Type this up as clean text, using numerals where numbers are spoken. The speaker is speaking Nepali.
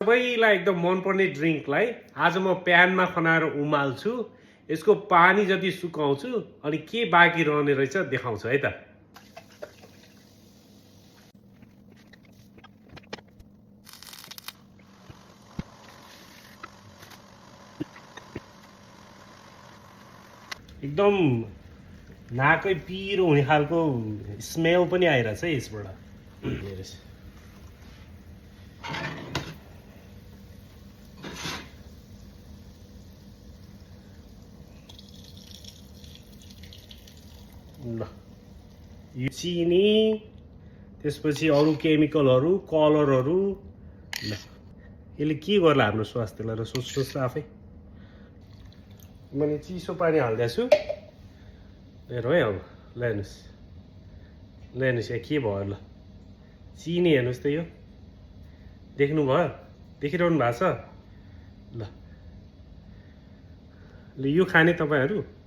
सबैलाई एकदम मनपर्ने ड्रिङ्कलाई आज म प्यानमा खनाएर उमाल्छु। यसको पानी जति सुकाउँछु अनि के बाँकी रहने रहेछ देखाउँछु है त। एकदम नाकै पिरो हुने खालको स्मेल पनि आइरहेछ है यसबाट। हेर्नुहोस् ल, यो चिनी त्यसपछि अरू केमिकलहरू कलरहरू। ल यसले के गर्ला हाम्रो स्वास्थ्यलाई र सोच्नुहोस् आफै। मैले चिसो पानी हाल्दैछु हेरौँ है। अब ल्याउनुहोस् ल्याउनुहोस्, यहाँ के भयो ल। चिनी हेर्नुहोस् त, यो देख्नुभयो, देखिरहनु भएको छ ल। यो खाने तपाईँहरू